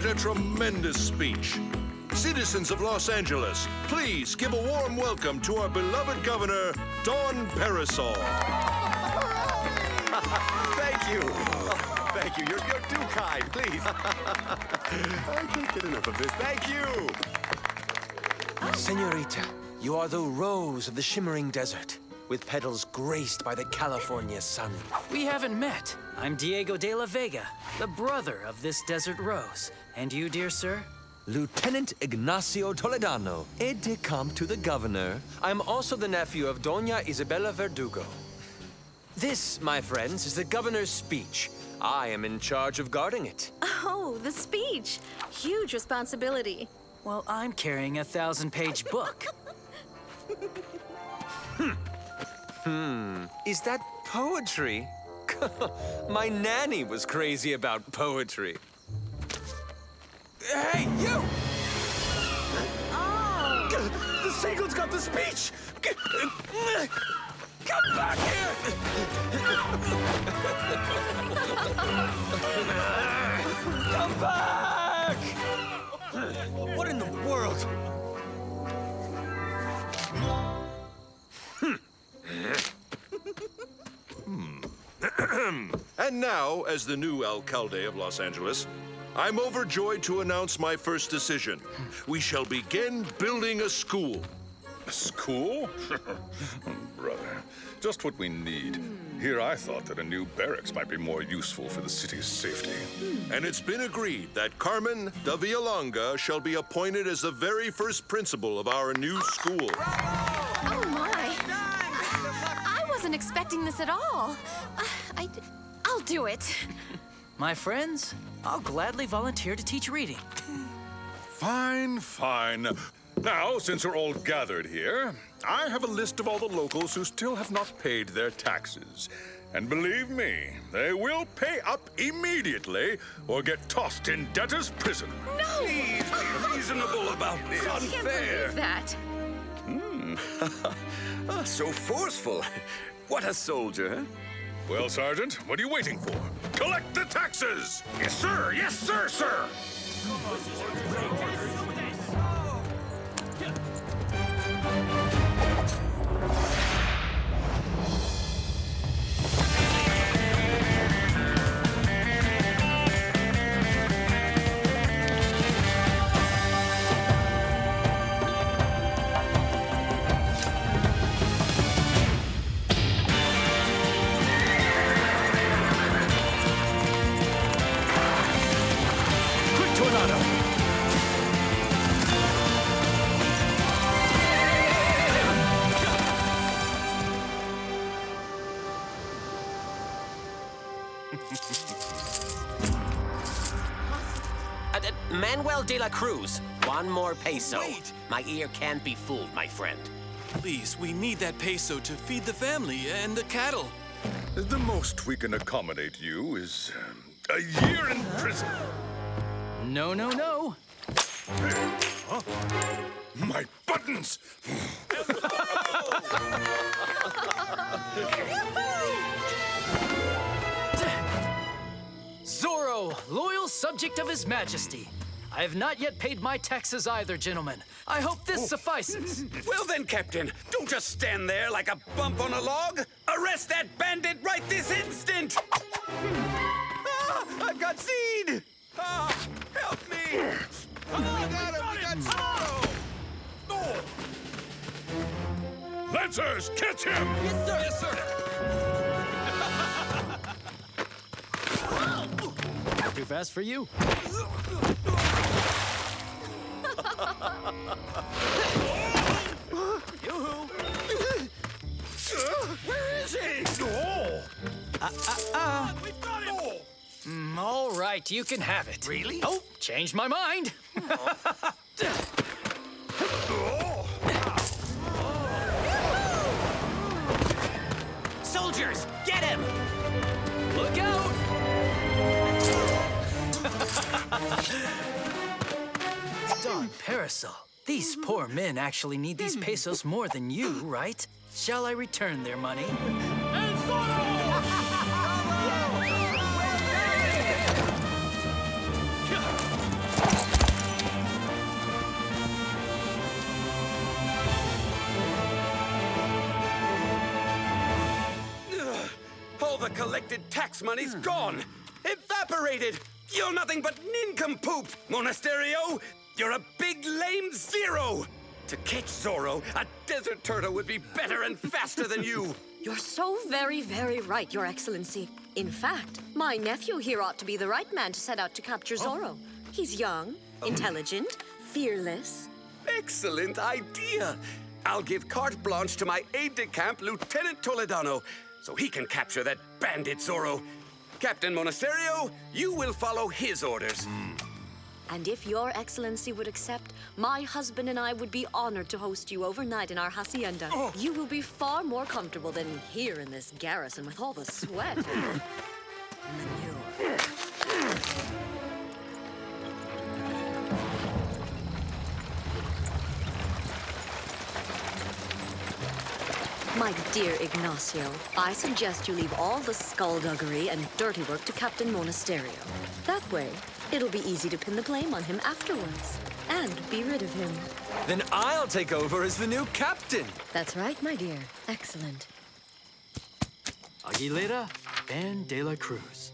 a tremendous speech. Citizens of Los Angeles, please give a warm welcome to our beloved governor, Don Parasol. Thank you. Thank you. You're too kind. Please. I can't get enough of this. Thank you. Senorita, you are the rose of the shimmering desert, with petals graced by the California sun. We haven't met. I'm Diego de la Vega, the brother of this desert rose. And you, dear sir? Lieutenant Ignacio Toledano, aide-de-camp to the governor. I'm also the nephew of Doña Isabella Verdugo. This, my friends, is the governor's speech. I am in charge of guarding it. Oh, the speech. Huge responsibility. Well, I'm carrying a 1,000-page book. Is that poetry? My nanny was crazy about poetry. Hey, you! Oh! The seagull's got the speech! Come back here! Come back! What in the world? And now, as the new alcalde of Los Angeles, I'm overjoyed to announce my first decision. We shall begin building a school. A school? Brother, just what we need. Here I thought that a new barracks might be more useful for the city's safety. And it's been agreed that Carmen de Villalonga shall be appointed as the very first principal of our new school. Oh, my. I wasn't expecting this at all. I'll do it. My friends, I'll gladly volunteer to teach reading. Fine, fine. Now, since we're all gathered here, I have a list of all the locals who still have not paid their taxes. And believe me, they will pay up immediately or get tossed in debtor's prison. No! Please be reasonable about this. I can't believe that. So forceful. What a soldier, huh? Well, Sergeant, what are you waiting for? Collect the taxes! Yes, sir. Yes, sir, sir. Manuel de la Cruz, one more peso. Wait! My ear can't be fooled, my friend. Please, we need that peso to feed the family and the cattle. The most we can accommodate you is a year in prison. No, no, no. Huh? My buttons! Zorro, loyal subject of His Majesty. I have not yet paid my taxes either, gentlemen. I hope this suffices. Well then, Captain, don't just stand there like a bump on a log. Arrest that bandit right this instant! I've got seed! Help me! We got him! We got Zorro! Lancers, catch him! Yes, sir! Yes, sir! Too fast for you. Where is he? All right, you can have it. Really? Oh, changed my mind. Soldiers, get him! Look out! Don Parasol, these poor men actually need these pesos more than you, right? Shall I return their money? collected tax money's gone. Evaporated. You're nothing but nincompoop, Monasterio. You're a big lame zero. To catch Zorro, a desert turtle would be better and faster than you. You're so very, very right, Your Excellency. In fact, my nephew here ought to be the right man to set out to capture Zorro. He's young, intelligent, fearless. Excellent idea. I'll give carte blanche to my aide-de-camp, Lieutenant Toledano, so he can capture that bandit Zorro. Captain Monasterio, you will follow his orders. And if Your Excellency would accept, my husband and I would be honored to host you overnight in our hacienda. You will be far more comfortable than here in this garrison with all the sweat and manure. My dear Ignacio, I suggest you leave all the skullduggery and dirty work to Captain Monasterio. That way, it'll be easy to pin the blame on him afterwards and be rid of him. Then I'll take over as the new captain. That's right, my dear. Excellent. Aguilera and De La Cruz.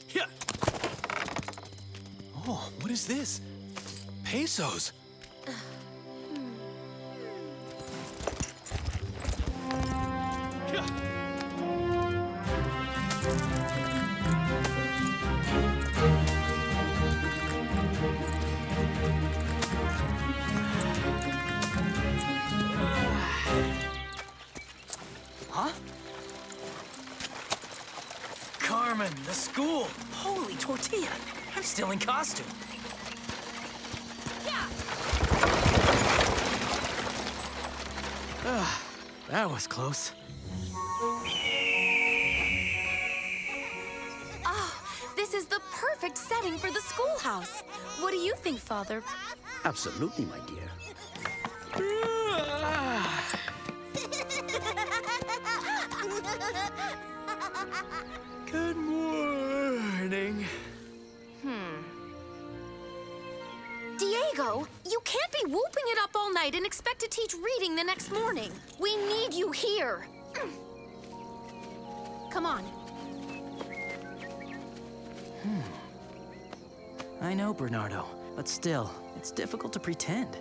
Yeah. Oh, what is this? Pesos. Yeah. Huh? Carmen, the school. Holy tortilla. I'm still in costume. That was close. This is the perfect setting for the schoolhouse. What do you think, Father? Absolutely, my dear. Good morning. Diego, you can't be whooping it up all night and expect to teach reading the next morning. We need you here. Come on. I know, Bernardo, but still, it's difficult to pretend.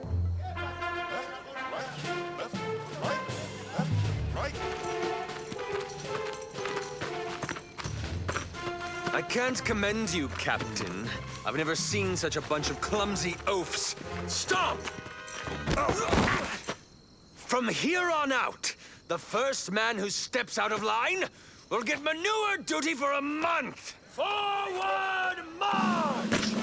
I can't commend you, Captain. I've never seen such a bunch of clumsy oafs. Stop! From here on out, the first man who steps out of line will get manure duty for a month. Forward march!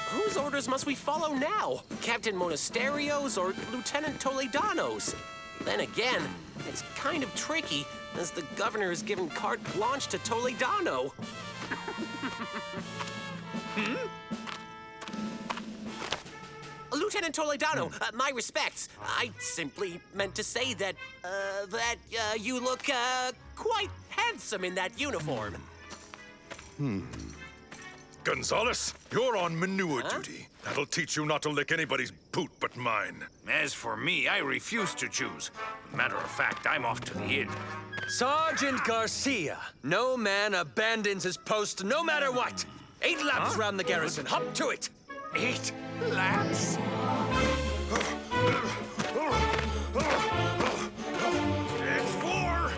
Whose orders must we follow now? Captain Monasterio's or Lieutenant Toledano's? Then again, it's kind of tricky, as the governor has given carte blanche to Toledano. Lieutenant Toledano, my respects. I simply meant to say that, you look, quite handsome in that uniform. Gonzalez, you're on manure duty. That'll teach you not to lick anybody's boot but mine. As for me, I refuse to choose. Matter of fact, I'm off to the inn. Sergeant Garcia, no man abandons his post no matter what. 8 laps round the garrison. Hop to it. 8 laps? It's 4.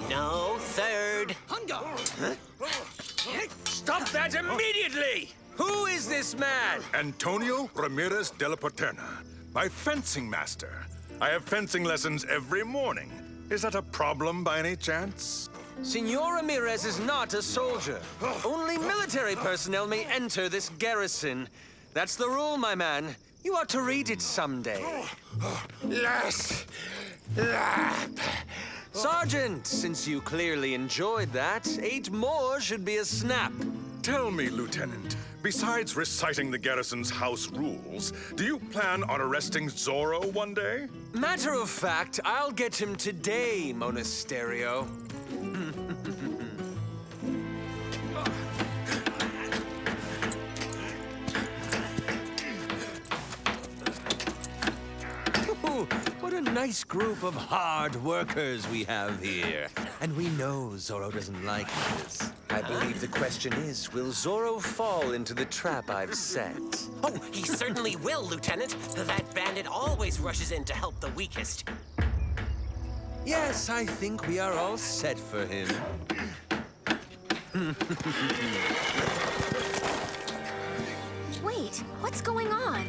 No, third. Stop that immediately! Who is this man? Antonio Ramirez de la Paterna, my fencing master. I have fencing lessons every morning. Is that a problem by any chance? Senor Ramirez is not a soldier. Only military personnel may enter this garrison. That's the rule, my man. You ought to read it someday. Last lap. Sergeant, since you clearly enjoyed that, 8 more should be a snap. Tell me, Lieutenant, besides reciting the garrison's house rules, do you plan on arresting Zorro one day? Matter of fact, I'll get him today, Monasterio. nice group of hard workers we have here. And we know Zorro doesn't like this. I believe the question is, will Zorro fall into the trap I've set? Oh, he certainly will, Lieutenant. That bandit always rushes in to help the weakest. Yes, I think we are all set for him. Wait, what's going on?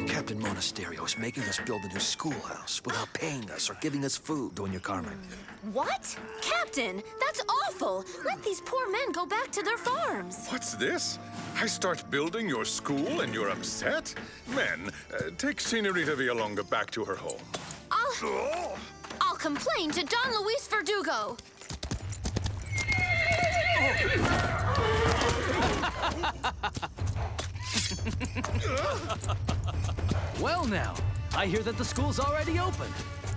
Captain Monasterio is making us build a new schoolhouse without paying us or giving us food, Doña Carmen. What? Captain, that's awful. Let these poor men go back to their farms. What's this? I start building your school and you're upset? Men, take Senorita Villalonga back to her home. I'll complain to Don Luis Verdugo. Well now, I hear that the school's already open.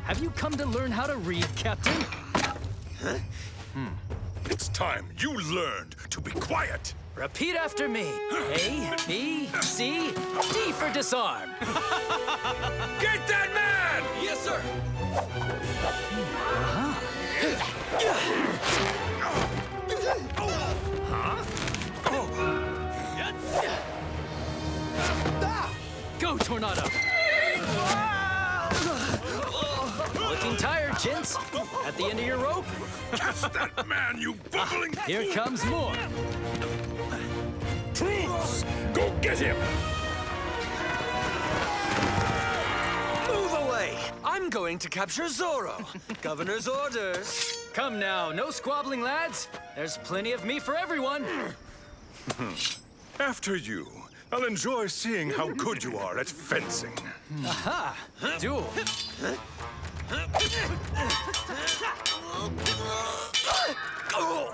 Have you come to learn how to read, Captain? It's time you learned to be quiet. Repeat after me. A, B, C, D for disarm. Get that man! Yes, sir. Go, Tornado! Looking tired, gents. At the end of your rope? Catch that man, you bubbling... Here comes more. Troops! Go get him! Move away! I'm going to capture Zorro. Governor's orders. Come now, no squabbling, lads. There's plenty of meat for everyone. After you. I'll enjoy seeing how good you are at fencing. Aha! Duel.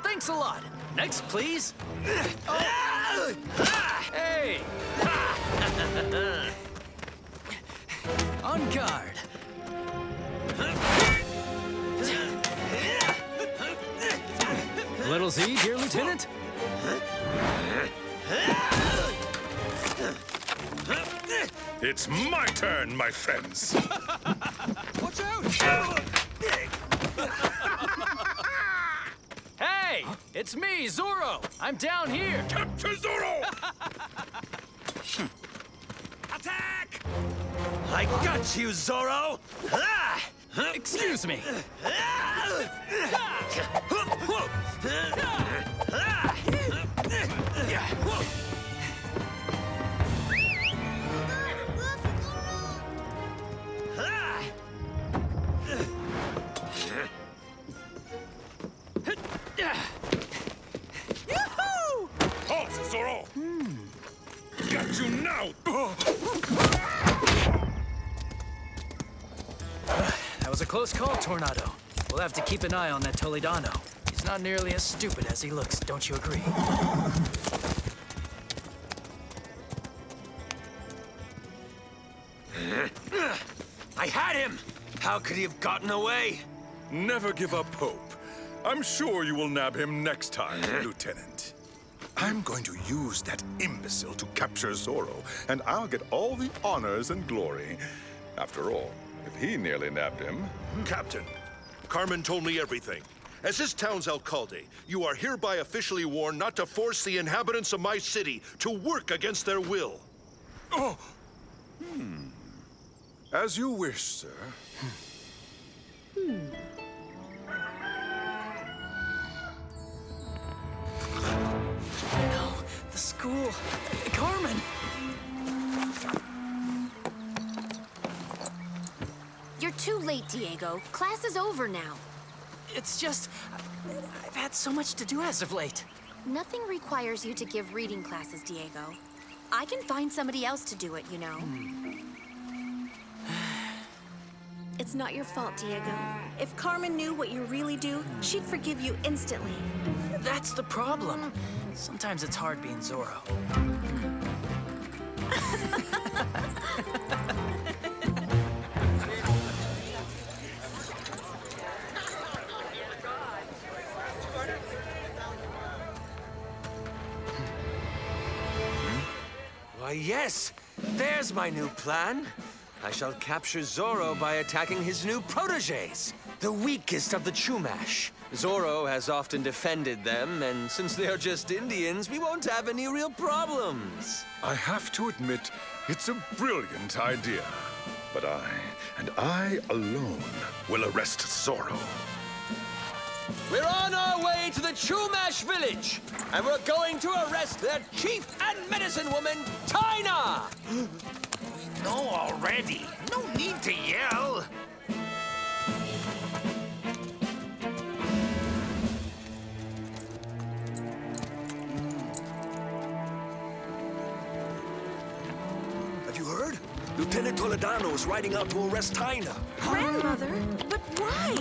Thanks a lot. Next, please. Hey! On guard. Little Z, dear Lieutenant. It's my turn, my friends. Watch out! Hey! It's me, Zorro! I'm down here! Capture Zorro! Attack! I got you, Zorro! Excuse me. Halt, Zorro! Got you now! That was a close call, Tornado. We'll have to keep an eye on that Toledano. He's not nearly as stupid as he looks, don't you agree? I had him! How could he have gotten away? Never give up hope. I'm sure you will nab him next time, Lieutenant. I'm going to use that imbecile to capture Zorro, and I'll get all the honors and glory. After all, if he nearly nabbed him... Captain, Carmen told me everything. As this town's alcalde, you are hereby officially warned not to force the inhabitants of my city to work against their will. Oh! As you wish, sir. No, the school. Carmen! You're too late, Diego. Class is over now. It's just... I've had so much to do as of late. Nothing requires you to give reading classes, Diego. I can find somebody else to do it, you know. It's not your fault, Diego. If Carmen knew what you really do, she'd forgive you instantly. That's the problem. Sometimes it's hard being Zorro. Why, yes. There's my new plan. I shall capture Zorro by attacking his new protégés, the weakest of the Chumash. Zorro has often defended them, and since they are just Indians, we won't have any real problems. I have to admit, it's a brilliant idea. But I, and I alone, will arrest Zorro. We're on our way to the Chumash village, and we're going to arrest their chief and medicine woman, Tina! We know already. No need to yell. Have you heard? Lieutenant Toledano is riding out to arrest Tina. Grandmother? But why?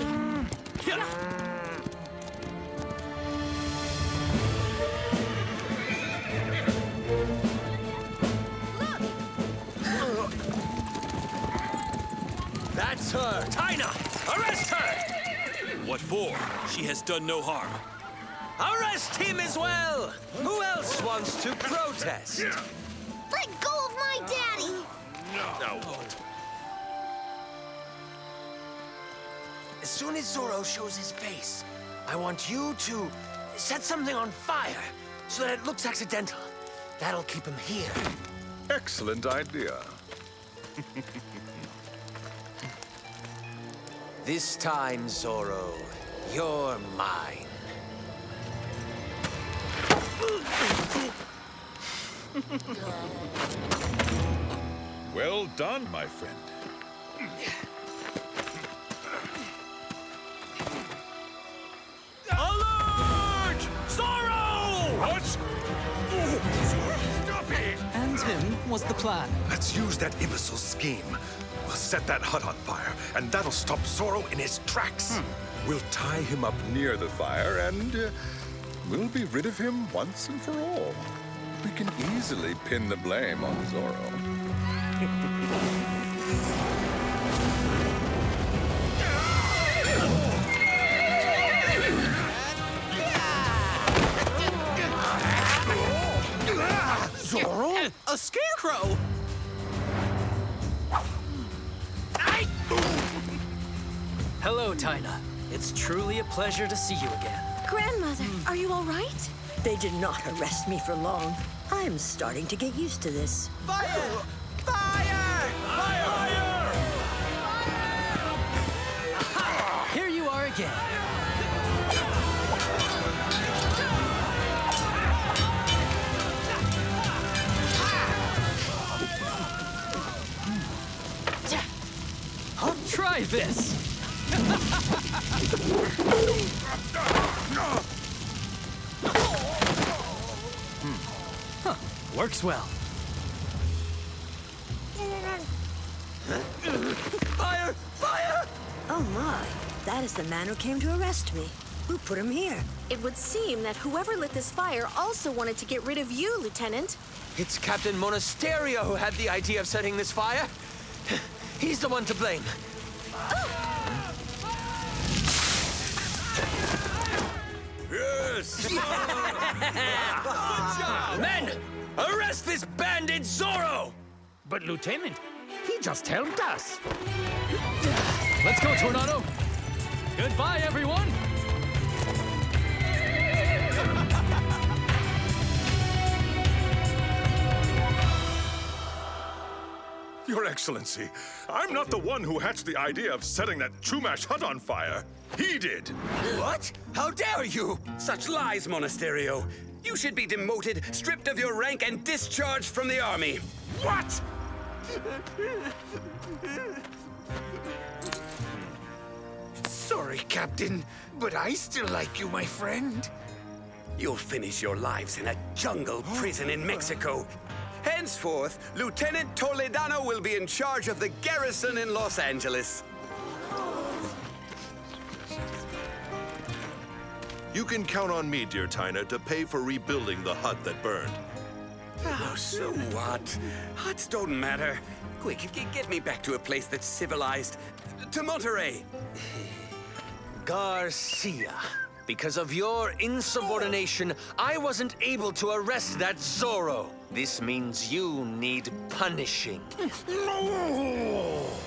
That's her! Tina! Arrest her! What for? She has done no harm. Arrest him as well! Who else wants to protest? Let go of my daddy! Now what? As soon as Zorro shows his face, I want you to set something on fire so that it looks accidental. That'll keep him here. Excellent idea. This time, Zorro, you're mine. Well done, my friend. Alert! Zorro! What? Stop it! And him was the plan. Let's use that imbecile scheme. We'll set that hut on fire, and that'll stop Zorro in his tracks. We'll tie him up near the fire, and we'll be rid of him once and for all. We can easily pin the blame on Zorro. Zorro? A scarecrow! Hello, Tina. It's truly a pleasure to see you again. Grandmother, are you all right? They did not arrest me for long. I'm starting to get used to this. Fire! Fire! Fire! Here you are again. Try this. Huh. Works well. Fire! Fire! Oh my, that is the man who came to arrest me. Who put him here? It would seem that whoever lit this fire also wanted to get rid of you, Lieutenant. It's Captain Monasterio who had the idea of setting this fire. He's the one to blame. Yes! Men, arrest this bandit Zorro! But, Lieutenant, he just helped us. Let's go, Tornado. Goodbye, everyone. Your Excellency, I'm not the one who hatched the idea of setting that Chumash hut on fire. He did. What? How dare you? Such lies, Monasterio. You should be demoted, stripped of your rank, and discharged from the army. What? Sorry, Captain, but I still like you, my friend. You'll finish your lives in a jungle prison in Mexico. Henceforth, Lieutenant Toledano will be in charge of the garrison in Los Angeles. You can count on me, dear Tina, to pay for rebuilding the hut that burned. Oh, so what? Huts don't matter. Quick, get me back to a place that's civilized. To Monterey. Garcia. Because of your insubordination, I wasn't able to arrest that Zorro. This means you need punishing.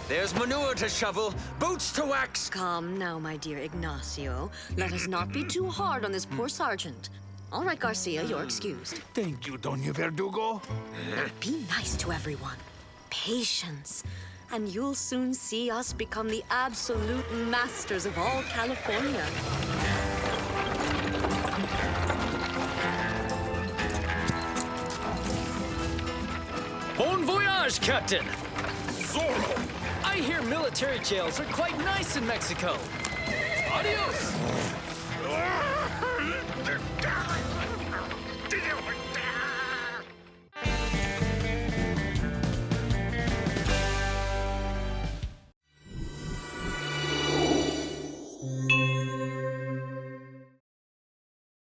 There's manure to shovel, boots to wax. Come now, my dear Ignacio. Let us not be too hard on this poor sergeant. All right, Garcia, you're excused. Thank you, Doña Verdugo. Now be nice to everyone. Patience. And you'll soon see us become the absolute masters of all California. Bon voyage, Captain! Zorro! I hear military jails are quite nice in Mexico. Adios!